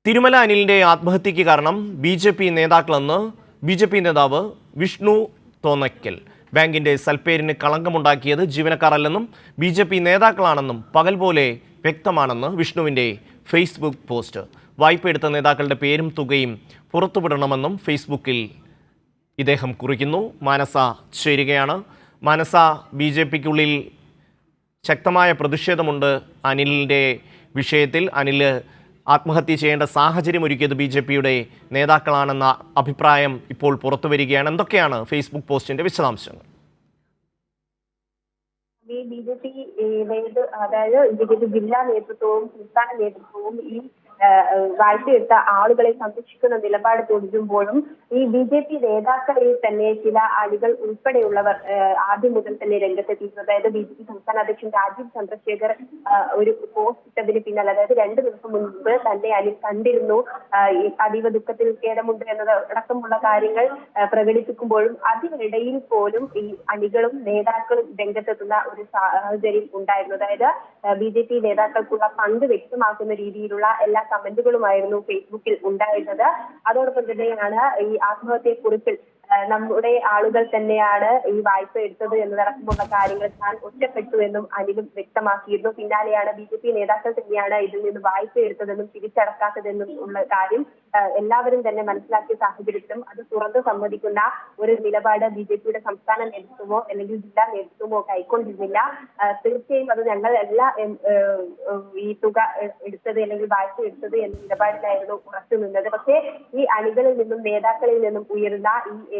തിരുമല അനിലിന്റെ ആത്മഹത്യയ്ക്ക് കാരണം BJP. നേതാക്കളെന്ന് BJP. നേതാവ് വിഷ്ണു തോന്നയ്ക്കൽ. ബാങ്കിന്റെ സൽപ്പേരിന് കളങ്കമുണ്ടാക്കിയത് ജീവനക്കാരല്ലെന്നും ബി.ജെ.പി. നേതാക്കളാണെന്നും പകൽ പോലെ വ്യക്തമാണെന്ന് വിഷ്ണുവിന്റെ ഫേസ്ബുക്ക് പോസ്റ്റ്. വായ്പ എടുത്ത നേതാക്കളുടെ പേരും തുകയും പുറത്തുവിടണമെന്നും ഫേസ്ബുക്കിൽ ഇദ്ദേഹം കുറിക്കുന്നു. മാനസ ചേരുകയാണ്. മാനസ, ബി.ജെ.പിക്കുള്ളിൽ ശക്തമായ പ്രതിഷേധമുണ്ട് അനിലിന്റെ വിഷയത്തിൽ. അനിൽ ആത്മഹത്യ ചെയ്യേണ്ട സാഹചര്യം ഒരുക്കിയത് ബി.ജെ.പിയുടെ നേതാക്കളാണെന്ന അഭിപ്രായം ഇപ്പോൾ പുറത്തു വരികയാണ്. എന്തൊക്കെയാണ് ഫേസ്ബുക്ക് പോസ്റ്റിന്റെ വിശദാംശങ്ങൾ? ബി.ജെ.പി. അതായത് ബി.ജെ.പി. ജില്ലാ നേതൃത്വവും സംസ്ഥാന നേതൃത്വവും ഈ വായ്പയെടുത്ത ആളുകളെ സംരക്ഷിക്കുന്ന നിലപാട് തുടരുമ്പോഴും ഈ ബി.ജെ.പി. നേതാക്കളിൽ തന്നെ ചില അണികൾ ഉൾപ്പെടെയുള്ളവർ ആദ്യം മുതൽ തന്നെ രംഗത്തെത്തിയിരുന്നു. അതായത് ബി.ജെ.പി. സംസ്ഥാന അധ്യക്ഷൻ രാജീവ് ചന്ദ്രശേഖർ ഒരു പോസ്റ്റ് ഇട്ടതിന് പിന്നാലെ, അതായത് 2 ദിവസം മുൻപ് തന്നെ അനിൽ കണ്ടിരുന്നു, അതീവ ദുഃഖത്തിൽ ഖേദമുണ്ട് എന്നത് അടക്കമുള്ള കാര്യങ്ങൾ പ്രകടിപ്പിക്കുമ്പോഴും അതിനിടയിൽ പോലും ഈ അണികളും നേതാക്കളും രംഗത്തെത്തുന്ന ഒരു സാഹചര്യം ഉണ്ടായിരുന്നു. അതായത് ബി.ജെ.പി. നേതാക്കൾക്കുള്ള പങ്ക് വ്യക്തമാക്കുന്ന രീതിയിലുള്ള എല്ലാ കമന്റുകളുമായിരുന്നു ഫേസ്ബുക്കിൽ ഉണ്ടായിരുന്നത്. അതോടൊപ്പം തന്നെയാണ് ഈ ആത്മഹത്യയെക്കുറിച്ച് നമ്മുടെ ആളുകൾ തന്നെയാണ് ഈ വായ്പ എടുത്തത് എന്നതടക്കമുള്ള കാര്യങ്ങൾ താൻ ഒറ്റപ്പെട്ടു എന്നും അനിലും വ്യക്തമാക്കിയിരുന്നു. പിന്നാലെയാണ് ബി.ജെ.പി. നേതാക്കൾ തന്നെയാണ് ഇതിൽ നിന്ന് വായ്പ എടുത്തതെന്നും തിരിച്ചടക്കാത്തതെന്നും ഉള്ള കാര്യം എല്ലാവരും തന്നെ മനസ്സിലാക്കിയ സാഹചര്യത്തിലും അത് തുറന്നു സമ്മതിക്കുന്ന ഒരു നിലപാട് ബി.ജെ.പിയുടെ സംസ്ഥാന നേതൃത്വമോ അല്ലെങ്കിൽ ജില്ലാ നേതൃത്വമോ കൈക്കൊണ്ടിരുന്നില്ല. തീർച്ചയായും അത് ഞങ്ങൾ എല്ലാ ഈ തുക എടുത്തത് അല്ലെങ്കിൽ വായ്പ എടുത്തത് എന്ന നിലപാടിലായിരുന്നു ഉറച്ചു നിന്നത്. പക്ഷേ ഈ അണികളിൽ നിന്നും നേതാക്കളിൽ നിന്നും ഉയരുന്ന ഈ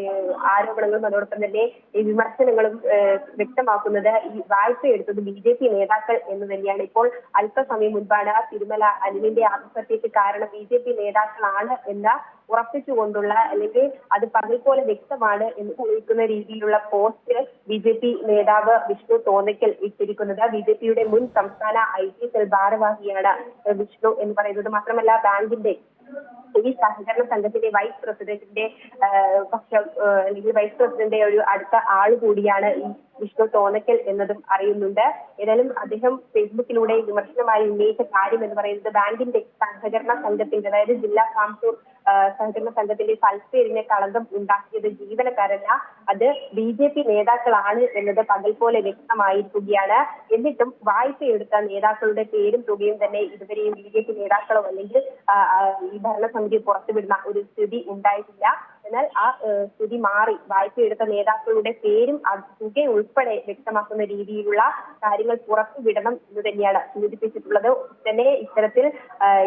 ആരോപണങ്ങളും അതോടൊപ്പം തന്നെ ഈ വിമർശനങ്ങളും വ്യക്തമാക്കുന്നത് ഈ വായ്പ എടുത്തത് ബി.ജെ.പി. നേതാക്കൾ എന്ന് തന്നെയാണ്. ഇപ്പോൾ അല്പസമയം മുൻപാണ് തിരുമല അനിലിന്റെ ആത്മഹത്യക്ക് കാരണം ബി.ജെ.പി. നേതാക്കളാണ് എന്ന് ഉറപ്പിച്ചുകൊണ്ടുള്ള അല്ലെങ്കിൽ അത് പകൽ പോലെ വ്യക്തമാണ് എന്ന് തെളിയിക്കുന്ന രീതിയിലുള്ള പോസ്റ്റ് ബി.ജെ.പി. നേതാവ് വിഷ്ണു തോന്നയ്ക്കൽ ഇട്ടിരിക്കുന്നത്. ബി.ജെ.പിയുടെ മുൻ സംസ്ഥാന ഐ.ടി സെൽ ഭാരവാഹിയാണ് വിഷ്ണു എന്ന് പറയുന്നത്. മാത്രമല്ല ബാങ്കിന്റെ ഈ സഹകരണ സംഘത്തിന്റെ വൈസ് പ്രസിഡന്റിന്റെ അല്ലെങ്കിൽ വൈസ് പ്രസിഡന്റ് ഒരു അടുത്ത ആള് കൂടിയാണ് ഈ വിഷ്ണു തോന്നയ്ക്കൽ എന്നതും അറിയുന്നുണ്ട്. ഏതായാലും അദ്ദേഹം ഫേസ്ബുക്കിലൂടെ വിമർശനമായി ഉന്നയിച്ച കാര്യം എന്ന് പറയുന്നത് ബാങ്കിന്റെ സഹകരണ സംഘത്തിന്റെ, അതായത് ജില്ലാ കാംസൂർ സഹകരണ സംഘത്തിന്റെ സൽപ്പേരിനെ കളങ്കം ഉണ്ടാക്കിയത് ജീവനക്കാരല്ല, അത് ബി.ജെ.പി. നേതാക്കളാണ് എന്നത് പകൽ പോലെ വ്യക്തമായിരിക്കുകയാണ്. എന്നിട്ടും വായ്പ എടുത്ത നേതാക്കളുടെ പേരും തുകയും തന്നെ ഇതുവരെയും ബി.ജെ.പി. നേതാക്കളോ അല്ലെങ്കിൽ ഈ ഭരണസമിതി പുറത്തുവിടുന്ന ഒരു സ്ഥിതി ഉണ്ടായിട്ടില്ല. എന്നാൽ ആ സ്ഥിതി മാറി വായ്പ എടുത്ത നേതാക്കളുടെ പേരും തുക ഉൾപ്പെടെ വ്യക്തമാക്കുന്ന രീതിയിലുള്ള കാര്യങ്ങൾ പുറത്തുവിടണം എന്ന് തന്നെയാണ് സൂചിപ്പിച്ചിട്ടുള്ളത്. തന്നെ ഇത്തരത്തിൽ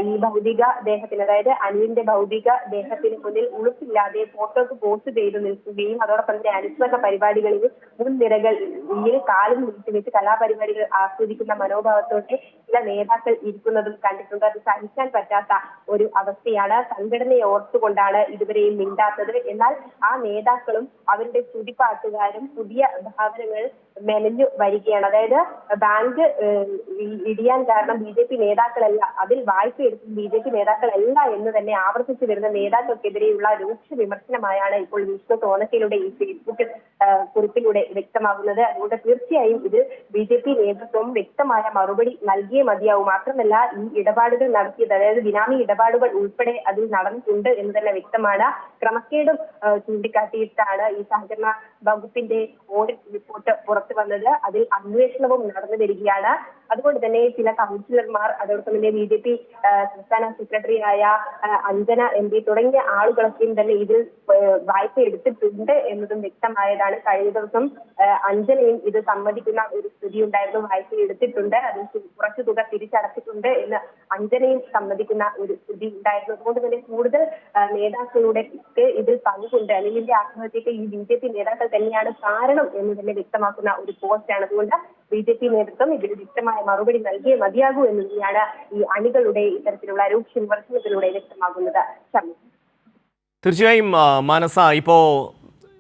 ഈ ഭൗതിക ദേഹത്തിന്, അതായത് അനിലിന്റെ ഭൗതിക ദേഹത്തിന് മുന്നിൽ ഉളുപ്പില്ലാതെ ഫോട്ടോസ് പോസ്റ്റ് ചെയ്ത് നിൽക്കുകയും അതോടൊപ്പം തന്നെ അനുസ്മരണ പരിപാടികളിൽ മുൻനിരകളിൽ കാലും നീട്ടിവെച്ച് കലാപരിപാടികൾ ആസ്വദിക്കുന്ന മനോഭാവത്തോടെ ചില നേതാക്കൾ ഇരിക്കുന്നതും കണ്ടിട്ടുണ്ട്. അത് സഹിക്കാൻ പറ്റാത്ത ഒരു അവസ്ഥയാണ്. സംഘടനയെ ഓർത്തുകൊണ്ടാണ് ഇതുവരെയും മിണ്ടാത്തത്. എന്നാൽ ആ നേതാക്കളും അവരുടെ ചുടിപ്പാട്ടുകാരും പുതിയ ഭാവനകൾ മെനഞ്ഞു വരികയാണ്. അതായത് ബാങ്ക് ഇടിയാൻ കാരണം ബി.ജെ.പി. നേതാക്കളല്ല, അതിൽ വായ്പ എടുത്തത് ബി.ജെ.പി. നേതാക്കളല്ല എന്ന് തന്നെ ആവർത്തിച്ചു വരുന്ന നേതാക്കൾക്കെതിരെയുള്ള രൂക്ഷ വിമർശനമായാണ് ഇപ്പോൾ വിഷ്ണു തോന്നയ്ക്കലിലൂടെ ഈ ഫേസ്ബുക്ക് കുറിപ്പിലൂടെ വ്യക്തമാകുന്നത്. അതുകൊണ്ട് തീർച്ചയായും ഇത് ബി.ജെ.പി. നേതൃത്വം വ്യക്തമായ മറുപടി നൽകിയേ മതിയാവും. മാത്രമല്ല ഈ ഇടപാടുകൾ നടത്തിയത്, അതായത് ബിനാമി ഇടപാടുകൾ ഉൾപ്പെടെ അതിൽ നടന്നിട്ടുണ്ട് എന്ന് തന്നെ വ്യക്തമാണ്. ക്രമക്കേടും ചൂണ്ടിക്കാട്ടിയിട്ടാണ് ഈ സഹകരണ വകുപ്പിന്റെ ഓഡിറ്റ് റിപ്പോർട്ട് പുറത്തു വന്നത്. അതിൽ അന്വേഷണവും നടന്നു വരികയാണ്. അതുകൊണ്ട് തന്നെ ചില കൗൺസിലർമാർ, അതോടൊപ്പം തന്നെ ബി.ജെ.പി. സംസ്ഥാന സെക്രട്ടറിയായ അഞ്ജന എം.പി തുടങ്ങിയ ആളുകളൊക്കെയും തന്നെ ഇതിൽ വായ്പ എടുത്തിട്ടുണ്ട് എന്നതും വ്യക്തമായതാണ്. കഴിഞ്ഞ ദിവസം അഞ്ജനയും ഇത് സമ്മതിക്കുന്ന ഒരു സ്ഥിതി ഉണ്ടായിരുന്നു. വായ്പ എടുത്തിട്ടുണ്ട്, അതിൽ കുറച്ചു തുക തിരിച്ചടച്ചിട്ടുണ്ട് എന്ന് അഞ്ജനയും സമ്മതിക്കുന്ന ഒരു സ്ഥിതി ഉണ്ടായിരുന്നു. അതുകൊണ്ട് തന്നെ കൂടുതൽ നേതാക്കളുടെ ഇതിൽ പങ്കുണ്ട്. അനിലിന്റെ ആത്മഹത്യക്ക് ഈ ബി.ജെ.പി. നേതാക്കൾ തന്നെയാണ് കാരണം എന്ന് തന്നെ വ്യക്തമാക്കുന്ന ഒരു പോസ്റ്റാണ്. അതുകൊണ്ട് ബി.ജെ.പി. നേതൃത്വം ഇതിൽ വ്യക്തമായ മറുപടി നൽകിയേ മതിയാകൂ എന്ന് തന്നെയാണ് ഈ അണികളുടെ ഇത്തരത്തിലുള്ള രൂക്ഷ വിമർശനത്തിലൂടെ വ്യക്തമാകുന്നത്. തീർച്ചയായും മാനസ, ഇപ്പോൾ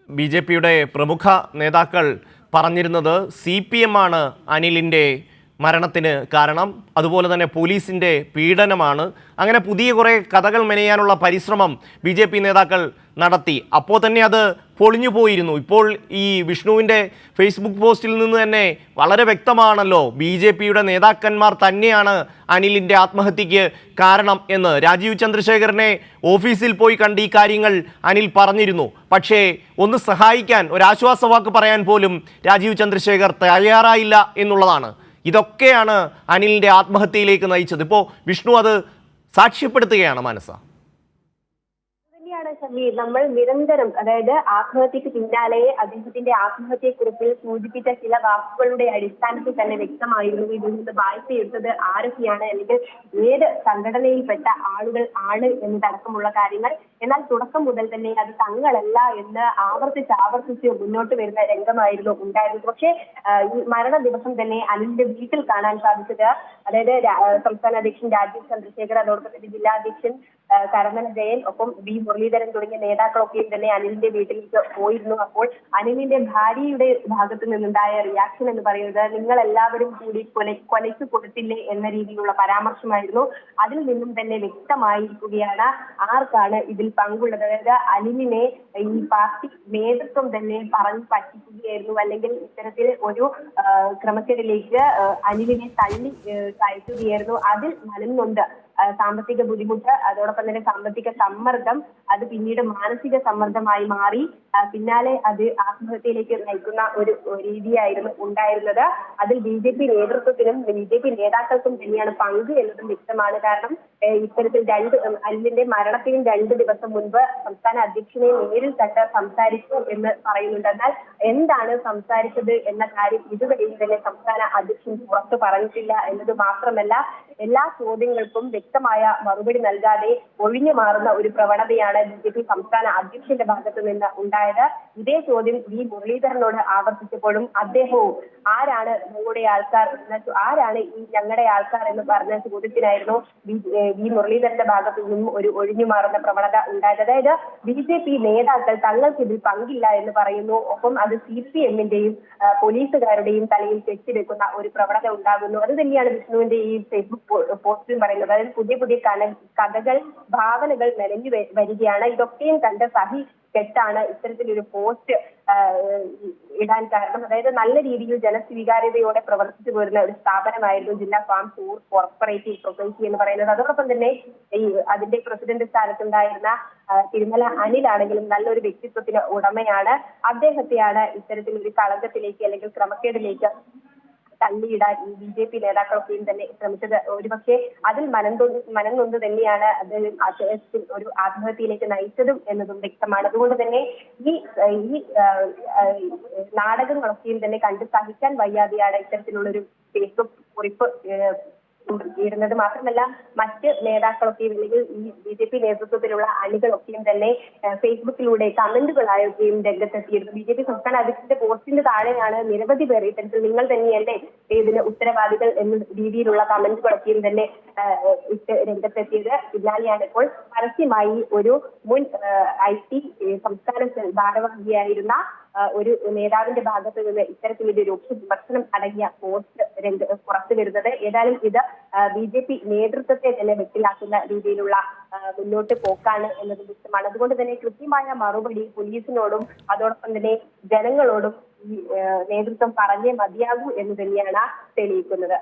ബി.ജെ.പിയുടെ പ്രമുഖ നേതാക്കൾ പറഞ്ഞിരുന്നത് CPM ആണ് അനിലിൻ്റെ മരണത്തിന് കാരണം, അതുപോലെ തന്നെ പോലീസിൻ്റെ പീഡനമാണ്. അങ്ങനെ പുതിയ കുറേ കഥകൾ മെനയാനുള്ള പരിശ്രമം ബി.ജെ.പി. നേതാക്കൾ നടത്തി. അപ്പോൾ തന്നെ അത് പൊളിഞ്ഞു പോയിരുന്നു. ഇപ്പോൾ ഈ വിഷ്ണുവിൻ്റെ ഫേസ്ബുക്ക് പോസ്റ്റിൽ നിന്ന് തന്നെ വളരെ വ്യക്തമാണല്ലോ BJPയുടെ നേതാക്കന്മാർ തന്നെയാണ് അനിലിൻ്റെ ആത്മഹത്യക്ക് കാരണം എന്ന്. രാജീവ് ചന്ദ്രശേഖരനെ ഓഫീസിൽ പോയി കണ്ട് ഈ കാര്യങ്ങൾ അനിൽ പറഞ്ഞിരുന്നു. പക്ഷേ ഒന്ന് സഹായിക്കാൻ, ഒരാശ്വാസവാക്ക് പറയാൻ പോലും രാജീവ് ചന്ദ്രശേഖർ തയ്യാറായില്ല എന്നുള്ളതാണ്. ഇതൊക്കെയാണ് അനിലിൻ്റെ ആത്മഹത്യയിലേക്ക് നയിച്ചത്. ഇപ്പോൾ വിഷ്ണു അത് സാക്ഷ്യപ്പെടുത്തുകയാണ് മനസ്സ. നമ്മൾ നിരന്തരം, അതായത് ആത്മഹത്യക്ക് പിന്നാലെ അദ്ദേഹത്തിന്റെ ആത്മഹത്യക്കുറിപ്പിൽ സൂചിപ്പിച്ച ചില വാക്കുകളുടെ അടിസ്ഥാനത്തിൽ തന്നെ വ്യക്തമായിരുന്നു ഇതിൽ നിന്ന് വായ്പയെടുത്തത് ആരൊക്കെയാണ്, അല്ലെങ്കിൽ ഏത് സംഘടനയിൽപ്പെട്ട ആളുകൾ ആണ് എന്നതടക്കമുള്ള കാര്യങ്ങൾ. എന്നാൽ തുടക്കം മുതൽ തന്നെ അത് തങ്ങളല്ല എന്ന് ആവർത്തിച്ച് മുന്നോട്ട് വരുന്ന രംഗമായിരുന്നു ഉണ്ടായിരുന്നത്. പക്ഷേ ഈ മരണ ദിവസം തന്നെ അനിലിന്റെ വീട്ടിൽ കാണാൻ സാധിച്ചത്, അതായത് സംസ്ഥാന അധ്യക്ഷൻ രാജീവ് ചന്ദ്രശേഖർ, അതോടൊപ്പം തന്നെ ജില്ലാ അധ്യക്ഷൻ കരമന ജയൻ, ഒപ്പം വി മുരളീധരൻ തുടങ്ങിയ നേതാക്കളൊക്കെയും തന്നെ അനിലിന്റെ വീട്ടിലേക്ക് പോയിരുന്നു. അപ്പോൾ അനിലിന്റെ ഭാര്യയുടെ ഭാഗത്ത് നിന്നുണ്ടായ റിയാക്ഷൻ എന്ന് പറയുന്നത്, നിങ്ങൾ എല്ലാവരും കൂടി കൊലയ്ക്ക് കൊടുത്തില്ലേ എന്ന രീതിയിലുള്ള പരാമർശമായിരുന്നു. അതിൽ നിന്നും തന്നെ വ്യക്തമായിരിക്കുകയാണ് ആർക്കാണ് ഇതിൽ പങ്കുള്ളത്. അതായത് അനിലിനെ ഈ പാർട്ടി നേതൃത്വം തന്നെ പറഞ്ഞു പറ്റിക്കുകയായിരുന്നു, അല്ലെങ്കിൽ ഇത്തരത്തിൽ ഒരു ക്രമക്കേടിലേക്ക് അനിലിനെ തള്ളി കയറ്റുകയായിരുന്നു. അതിൽ മനംനൊന്ത് സാമ്പത്തിക ബുദ്ധിമുട്ട്, അതോടൊപ്പം തന്നെ സാമ്പത്തിക സമ്മർദ്ദം, അത് പിന്നീട് മാനസിക സമ്മർദ്ദമായി മാറി പിന്നാലെ അത് ആത്മഹത്യയിലേക്ക് നയിക്കുന്ന ഒരു രീതിയായിരുന്നു ഉണ്ടായിരുന്നത്. അതിൽ BJP നേതൃത്വത്തിനും BJP നേതാക്കൾക്കും തന്നെയാണ് പങ്ക് എന്നതും വ്യക്തമാണ്. കാരണം ഇത്തരത്തിൽ അനിലിന്റെ മരണത്തിന് 2 ദിവസം മുൻപ് സംസ്ഥാന അധ്യക്ഷനെ നേരിൽ കണ്ട് സംസാരിച്ചു എന്ന് പറയുന്നുണ്ട്. എന്നാൽ എന്താണ് സംസാരിച്ചത് എന്ന കാര്യം ഇതുവരെയും തന്നെ സംസ്ഥാന അധ്യക്ഷൻ പുറത്തു പറഞ്ഞിട്ടില്ല എന്നത് മാത്രമല്ല, എല്ലാ ചോദ്യങ്ങൾക്കും വ്യക്തമായ മറുപടി നൽകാതെ ഒഴിഞ്ഞു മാറുന്ന ഒരു പ്രവണതയാണ് BJP സംസ്ഥാന അധ്യക്ഷന്റെ ഭാഗത്ത് നിന്ന് ഉണ്ടായത്. ഇതേ ചോദ്യം വി മുരളീധരനോട് ആവർത്തിച്ചപ്പോഴും അദ്ദേഹവും ആരാണ് ഞങ്ങളുടെ ആൾക്കാർ, ആരാണ് ഈ ഞങ്ങളുടെ ആൾക്കാർ എന്ന് പറഞ്ഞ ചോദ്യത്തിനായിരുന്നു വി മുരളീധരന്റെ ഭാഗത്തു നിന്നും ഒരു ഒഴിഞ്ഞു മാറുന്ന പ്രവണത ഉണ്ടായത്. അതായത് BJP നേതാക്കൾ തങ്ങൾക്ക് ഇതിൽ പങ്കില്ല എന്ന് പറയുന്നു. ഒപ്പം അത് CPMന്റെയും പോലീസുകാരുടെയും തലയിൽ കെട്ടിവെക്കുന്ന ഒരു പ്രവണത ഉണ്ടാകുന്നു. അത് തന്നെയാണ് വിഷ്ണുവിന്റെ ഈ ഫേസ്ബുക്ക് പോസ്റ്റിൽ പറയുന്നത്. അതായത് പുതിയ കഥകൾ, ഭാവനകൾ മെനഞ്ഞു വരികയാണ്. ഇതൊക്കെയും കണ്ട് സഹി കെട്ടാണ് ഇത്തരത്തിലൊരു പോസ്റ്റ് ഇടാൻ കാരണം. അതായത് നല്ല രീതിയിൽ ജനസ്വീകാര്യതയോടെ പ്രവർത്തിച്ചു വരുന്ന ഒരു സ്ഥാപനമായിരുന്നു ജില്ലാ ഫാം കോർപ്പറേറ്റീവ് സൊസൈറ്റി എന്ന് പറയുന്നത്. അതോടൊപ്പം തന്നെ ഈ അതിന്റെ പ്രസിഡന്റ് സ്ഥാനത്തുണ്ടായിരുന്ന തിരുമല അനിലാണെങ്കിലും നല്ലൊരു വ്യക്തിത്വത്തിന് ഉടമയാണ്. അദ്ദേഹത്തെയാണ് ഇത്തരത്തിലൊരു കളങ്കത്തിലേക്ക് അല്ലെങ്കിൽ ക്രമക്കേടിലേക്ക് തള്ളിയിടാൻ ഈ BJP നേതാക്കളൊക്കെയും തന്നെ ശ്രമിച്ചത്. ഒരുപക്ഷെ അതിൽ മനംനൊന്ത് തന്നെയാണ് അദ്ദേഹത്തിൽ ഒരു ആത്മഹത്യയിലേക്ക് നയിച്ചതും എന്നതും വ്യക്തമാണ്. അതുകൊണ്ട് തന്നെ ഈ നാടകങ്ങളൊക്കെയും തന്നെ കണ്ട് സഹിക്കാൻ വയ്യാതെയാണ് ഇത്തരത്തിലുള്ളൊരു ഫേസ്ബുക്ക് കുറിപ്പ് ഇടുന്നത്. മാത്രമല്ല മറ്റ് നേതാക്കളൊക്കെയും അല്ലെങ്കിൽ ഈ BJP നേതൃത്വത്തിലുള്ള അണികളൊക്കെയും തന്നെ ഫേസ്ബുക്കിലൂടെ കമന്റുകളായൊക്കെയും രംഗത്തെത്തിയിരുന്നു. BJP സംസ്ഥാന അധ്യക്ഷന്റെ പോസ്റ്റിന്റെ താഴെയാണ് നിരവധി പേർ ഇത്തരത്തിൽ നിങ്ങൾ തന്നെയല്ലേ ഇതിന് ഉത്തരവാദികൾ എന്ന രീതിയിലുള്ള കമന്റുകളൊക്കെയും തന്നെ ഇട്ട് രംഗത്തെത്തിയത്. പിന്നാലെയാണ് ഇപ്പോൾ പരസ്യമായി ഒരു മുൻ IT സംസ്ഥാന ഭാരവാഹിയായിരുന്ന ഒരു നേതാവിന്റെ ഭാഗത്ത് നിന്ന് ഇത്തരത്തിലൊരു രൂക്ഷ വിമർശനം അടങ്ങിയ പോസ്റ്റ് പുറത്തു വരുന്നത്. ഏതായാലും ഇത് BJP നേതൃത്വത്തെ തന്നെ വെട്ടിലാക്കുന്ന രീതിയിലുള്ള മുന്നോട്ട് പോക്കാണ് എന്നത് വ്യക്തമാണ്. അതുകൊണ്ട് തന്നെ കൃത്യമായ മറുപടി പോലീസിനോടും അതോടൊപ്പം തന്നെ ജനങ്ങളോടും ഈ നേതൃത്വം പറഞ്ഞേ മതിയാകൂ എന്ന് തന്നെയാണ് തെളിയിക്കുന്നത്.